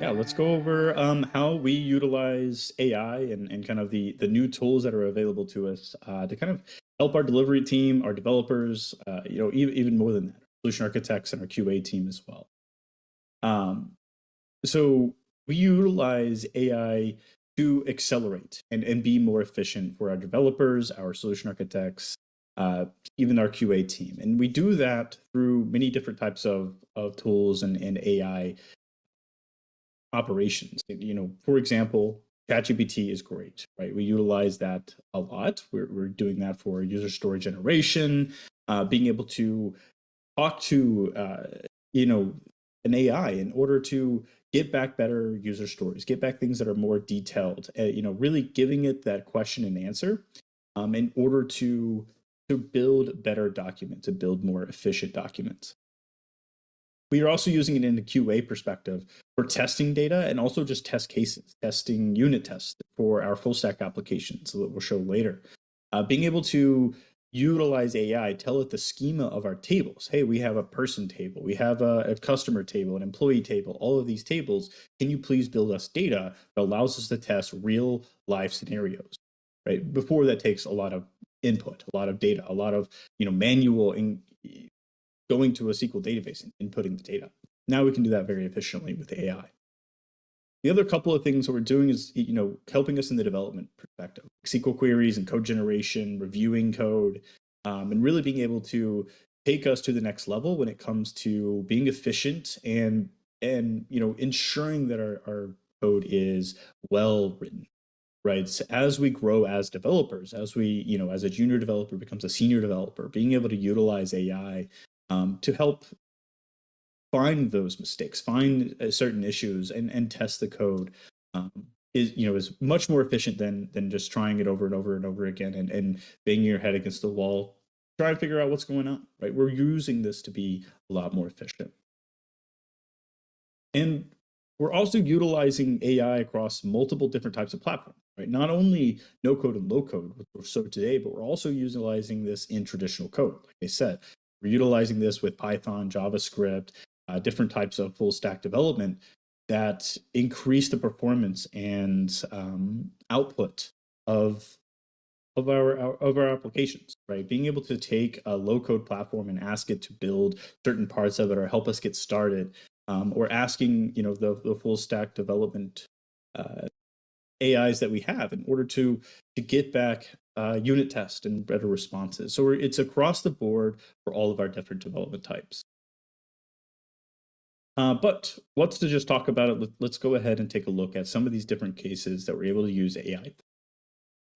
Yeah, let's go over how we utilize AI and kind of the new tools that are available to us to kind of help our delivery team, our developers, even more than that, solution architects and our QA team as well. Um, so we utilize AI to accelerate and be more efficient for our developers, our solution architects, uh, even our QA team. And we do that through many different types of tools and AI operations. For example, ChatGPT is great, right? We utilize that a lot. We're doing that for user story generation, being able to talk to, an AI in order to get back better user stories, get back things that are more detailed, really giving it that question and answer in order to build better documents, to build more efficient documents. We are also using it in the QA perspective for testing data and also just test cases, testing unit tests for our full stack applications that we'll show later. Being able to utilize AI, tell it the schema of our tables. Hey, we have a person table, we have a customer table, an employee table, all of these tables. Can you please build us data that allows us to test real life scenarios? Right. Before that takes a lot of input, a lot of data, a lot of manual going to a SQL database and inputting the data. Now we can do that very efficiently with AI. The other couple of things that we're doing is, helping us in the development perspective, SQL queries and code generation, reviewing code, and really being able to take us to the next level when it comes to being efficient and ensuring that our code is well written. Right. So as we grow as developers, as we, as a junior developer becomes a senior developer, being able to utilize AI to help find those mistakes, find certain issues, and test the code is much more efficient than just trying it over and over and over again and banging your head against the wall, try to figure out what's going on. Right, we're using this to be a lot more efficient, and we're also utilizing AI across multiple different types of platforms. Right, not only no code and low code, which we're so today, but we're also utilizing this in traditional code. Like I said, we're utilizing this with Python, JavaScript, different types of full stack development that increase the performance and output of our applications. Right, being able to take a low code platform and ask it to build certain parts of it or help us get started, or asking the full stack development uh, AIs that we have in order to get back unit test and better responses. So it's across the board for all of our different development types. But let's to just talk about it. Let's go ahead and take a look at some of these different cases that we're able to use AI.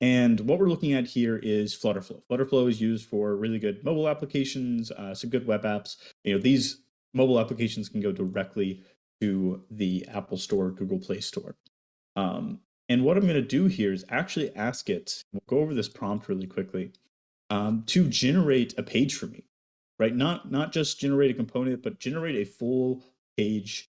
And what we're looking at here is Flutterflow. Flutterflow is used for really good mobile applications, some good web apps. These mobile applications can go directly to the Apple Store, Google Play Store. And what I'm going to do here is actually ask it, we'll go over this prompt really quickly, to generate a page for me, right? Not just generate a component, but generate a full page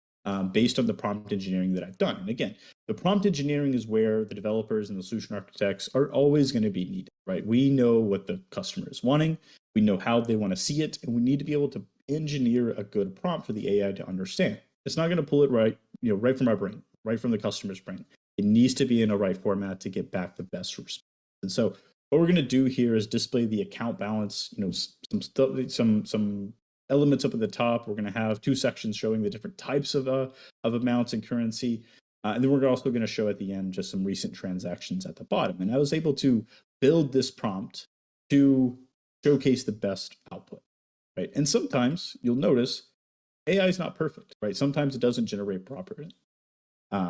based on the prompt engineering that I've done. And again, the prompt engineering is where the developers and the solution architects are always going to be needed, right? We know what the customer is wanting, we know how they want to see it, and we need to be able to engineer a good prompt for the AI to understand. It's not going to pull it right from our brain, right from the customer's brain. It needs to be in a right format to get back the best response. And so what we're going to do here is display the account balance, some elements up at the top. We're going to have two sections showing the different types of amounts and currency. And then we're also going to show at the end just some recent transactions at the bottom. And I was able to build this prompt to showcase the best output, right? And sometimes you'll notice AI is not perfect, right? Sometimes it doesn't generate properly.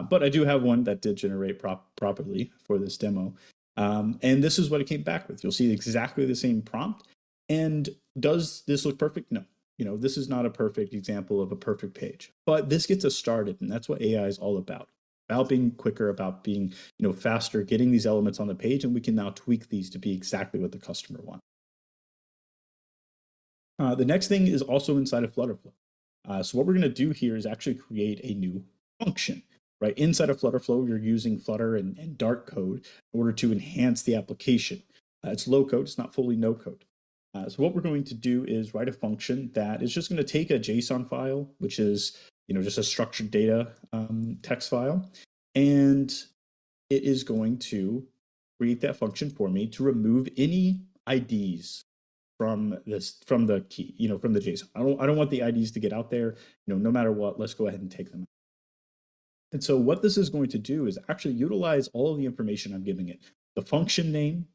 But I do have one that did generate properly for this demo. And this is what it came back with. You'll see exactly the same prompt. And does this look perfect? No. This is not a perfect example of a perfect page, but this gets us started. And that's what AI is all about being quicker, about being, faster, getting these elements on the page. And we can now tweak these to be exactly what the customer wants. The next thing is also inside of Flutterflow. So what we're going to do here is actually create a new function. Right, inside of Flutterflow, you're using Flutter and Dart code in order to enhance the application. It's low code, it's not fully no code. So what we're going to do is write a function that is just going to take a JSON file, which is just a structured data text file. And it is going to create that function for me to remove any IDs from the key, from the JSON. I don't want the IDs to get out there, no matter what. Let's go ahead and take them. And so what this is going to do is actually utilize all of the information I'm giving it, the function name,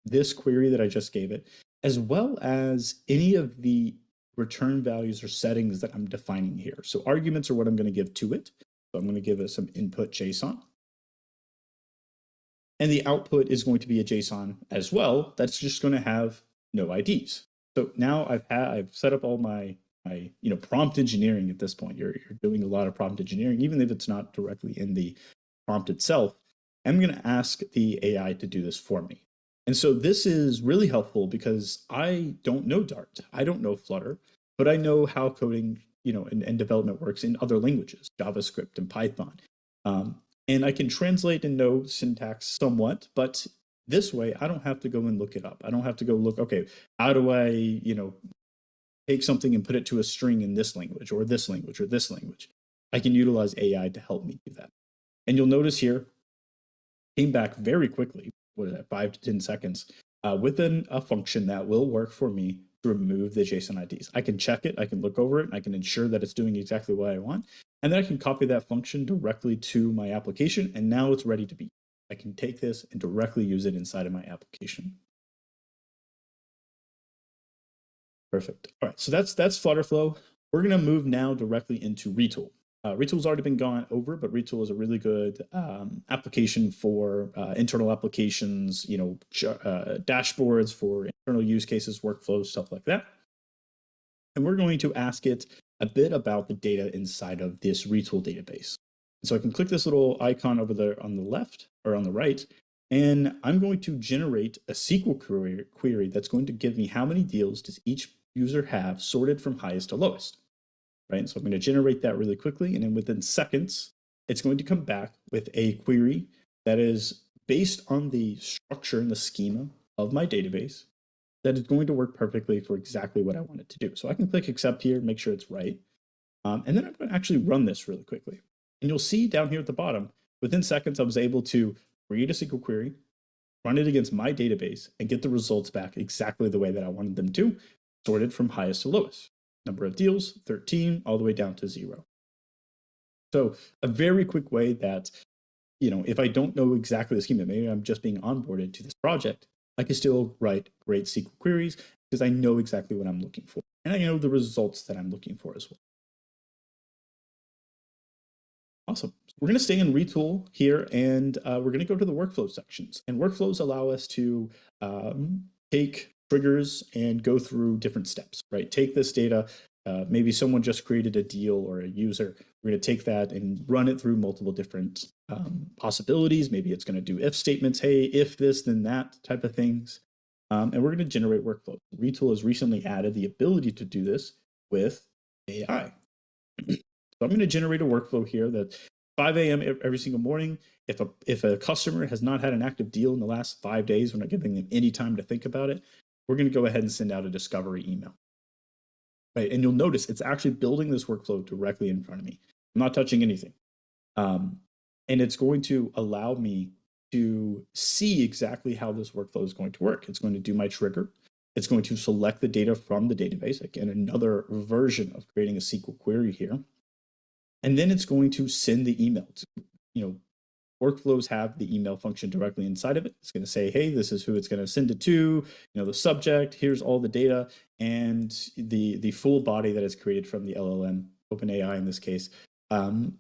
this query that I just gave it, as well as any of the return values or settings that I'm defining here. So arguments are what I'm going to give to it. So I'm going to give it some input JSON. And the output is going to be a JSON as well. That's just going to have no IDs. So now I've set up all my prompt engineering at this point. You're doing a lot of prompt engineering, even if it's not directly in the prompt itself. I'm going to ask the AI to do this for me. And so this is really helpful because I don't know Dart. I don't know Flutter, but I know how coding, and development works in other languages, JavaScript and Python. And I can translate and know syntax somewhat, but this way I don't have to go and look it up. I don't have to go look, okay, how do I, take something and put it to a string in this language or this language or this language. I can utilize AI to help me do that. And you'll notice here, came back very quickly, 5 to 10 seconds, within a function that will work for me to remove the JSON IDs. I can check it, I can look over it, and I can ensure that it's doing exactly what I want. And then I can copy that function directly to my application, and now it's ready to be. I can take this and directly use it inside of my application. Perfect. All right, so that's Flutterflow. We're going to move now directly into Retool. Retool's already been gone over, but Retool is a really good application for internal applications, dashboards for internal use cases, workflows, stuff like that. And we're going to ask it a bit about the data inside of this Retool database. So I can click this little icon over there on the left or on the right, and I'm going to generate a SQL query that's going to give me how many deals does each user have sorted from highest to lowest, right? So I'm going to generate that really quickly, and then within seconds, it's going to come back with a query that is based on the structure and the schema of my database that is going to work perfectly for exactly what I want it to do. So I can click accept here, make sure it's right. And then I'm going to actually run this really quickly. And you'll see down here at the bottom, within seconds, I was able to create a SQL query, run it against my database, and get the results back exactly the way that I wanted them to, sorted from highest to lowest. Number of deals, 13, all the way down to 0. So a very quick way that, if I don't know exactly the schema, maybe I'm just being onboarded to this project, I can still write great SQL queries because I know exactly what I'm looking for. And I know the results that I'm looking for as well. Awesome. We're going to stay in Retool here, and we're going to go to the workflow sections. And workflows allow us to take triggers and go through different steps, right? Take this data. Maybe someone just created a deal or a user. We're going to take that and run it through multiple different possibilities. Maybe it's going to do if statements, hey, if this, then that type of things. And we're going to generate workflows. Retool has recently added the ability to do this with AI. So I'm going to generate a workflow here that 5 a.m. every single morning. If a customer has not had an active deal in the last 5 days, we're not giving them any time to think about it. We're going to go ahead and send out a discovery email. Right, and you'll notice it's actually building this workflow directly in front of me. I'm not touching anything. And it's going to allow me to see exactly how this workflow is going to work. It's going to do my trigger. It's going to select the data from the database. Again, another version of creating a SQL query here. And then it's going to send the email. Workflows have the email function directly inside of it. It's going to say, hey, this is who it's going to send it to, the subject, here's all the data, and the full body that is created from the LLM, OpenAI in this case, for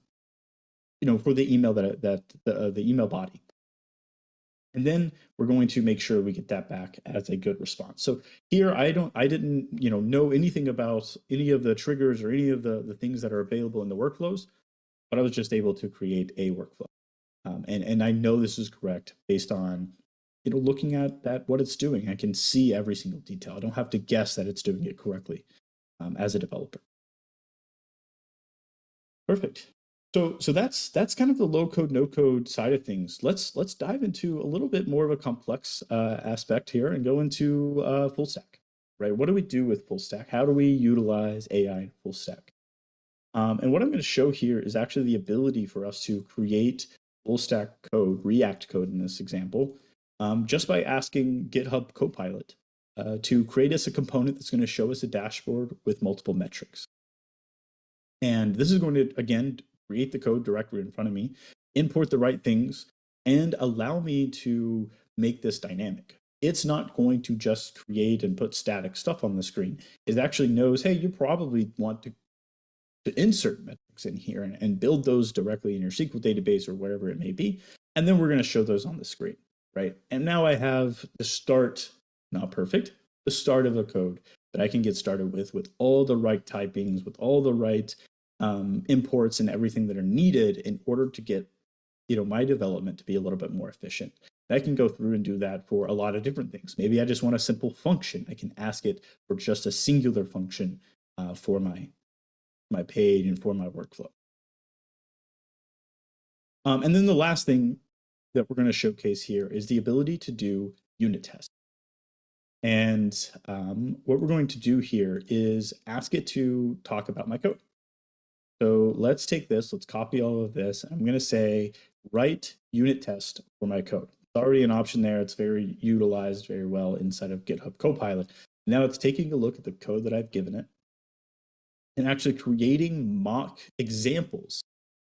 the email the email body. And then we're going to make sure we get that back as a good response. So here I didn't know anything about any of the triggers or any of the things that are available in the workflows, but I was just able to create a workflow. And I know this is correct based on looking at what it's doing. I can see every single detail. I don't have to guess that it's doing it correctly as a developer. Perfect. So that's kind of the low code, no code side of things. Let's dive into a little bit more of a complex aspect here and go into full stack, right? What do we do with full stack? How do we utilize AI in full stack? And what I'm going to show here is actually the ability for us to create full stack code, React code in this example, just by asking GitHub Copilot to create us a component that's going to show us a dashboard with multiple metrics. And this is going to, again, create the code directly in front of me, import the right things, and allow me to make this dynamic. It's not going to just create and put static stuff on the screen. It actually knows, hey, you probably want to insert metrics in here and build those directly in your SQL database or wherever it may be. And then we're going to show those on the screen, right? And now I have the start, not perfect, the start of a code that I can get started with all the right typings, with all the right imports and everything that are needed in order to get my development to be a little bit more efficient. I can go through and do that for a lot of different things. Maybe I just want a simple function. I can ask it for just a singular function for my page and for my workflow. And then the last thing that we're going to showcase here is the ability to do unit tests. And what we're going to do here is ask it to talk about my code. So let's take this, let's copy all of this. I'm going to say, write unit test for my code. It's already an option there. It's very utilized very well inside of GitHub Copilot. Now it's taking a look at the code that I've given it and actually creating mock examples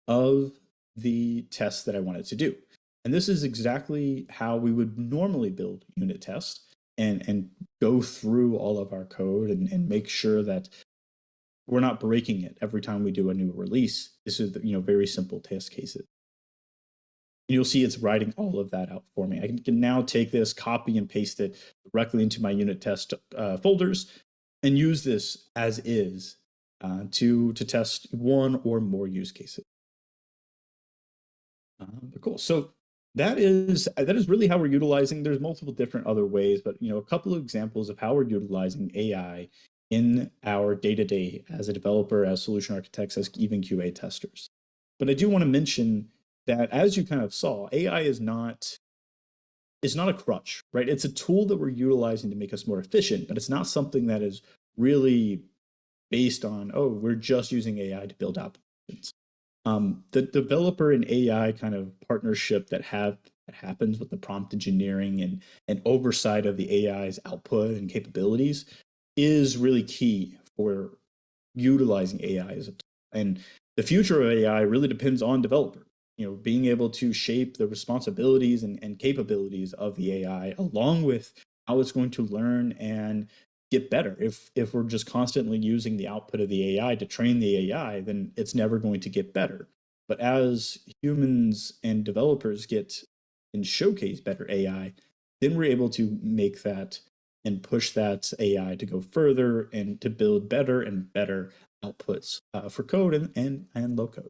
of the tests that I want it to do. And this is exactly how we would normally build unit tests and go through all of our code and make sure that we're not breaking it every time we do a new release. This is very simple test cases. You'll see it's writing all of that out for me. I can now take this, copy and paste it directly into my unit test folders and use this as is to test one or more use cases. Cool. So that is really how we're utilizing. There's multiple different other ways, but a couple of examples of how we're utilizing AI in our day-to-day as a developer, as solution architects, as even QA testers. But I do want to mention that, as you kind of saw, AI is not a crutch, right? It's a tool that we're utilizing to make us more efficient, but it's not something that is really based on, oh, we're just using AI to build applications. The developer and AI kind of partnership that happens with the prompt engineering and oversight of the AI's output and capabilities is really key for utilizing AI as a tool. And the future of AI really depends on developer, being able to shape the responsibilities and capabilities of the AI along with how it's going to learn and get better. If we're just constantly using the output of the AI to train the AI, then it's never going to get better. But as humans and developers get and showcase better AI, then we're able to make that and push that AI to go further and to build better and better outputs for code and low code.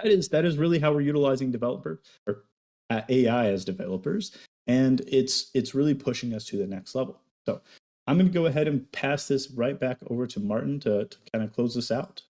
That is really how we're utilizing developer or AI as developers, and it's really pushing us to the next level. So I'm going to go ahead and pass this right back over to Martin to kind of close this out.